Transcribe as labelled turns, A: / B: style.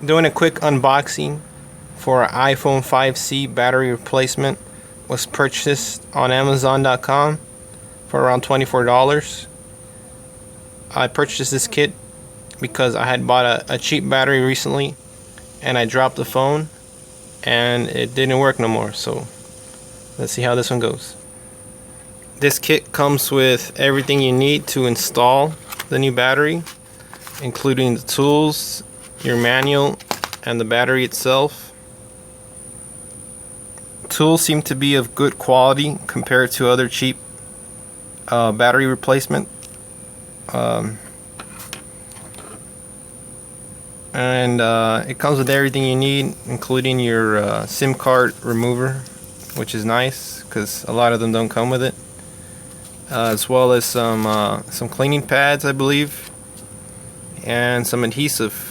A: Doing a quick unboxing for an iPhone 5C battery replacement. Was purchased on Amazon.com for around $24. I purchased this kit because I had bought a cheap battery recently and I dropped the phone and it didn't work no more. So let's see how this one goes. This kit comes with everything you need to install the new battery, including the tools, your manual, and the battery itself. Tools seem to be of good quality compared to other cheap battery replacement. It comes with everything you need, including your SIM card remover, which is nice because a lot of them don't come with it, as well as some cleaning pads, I believe, and some adhesive.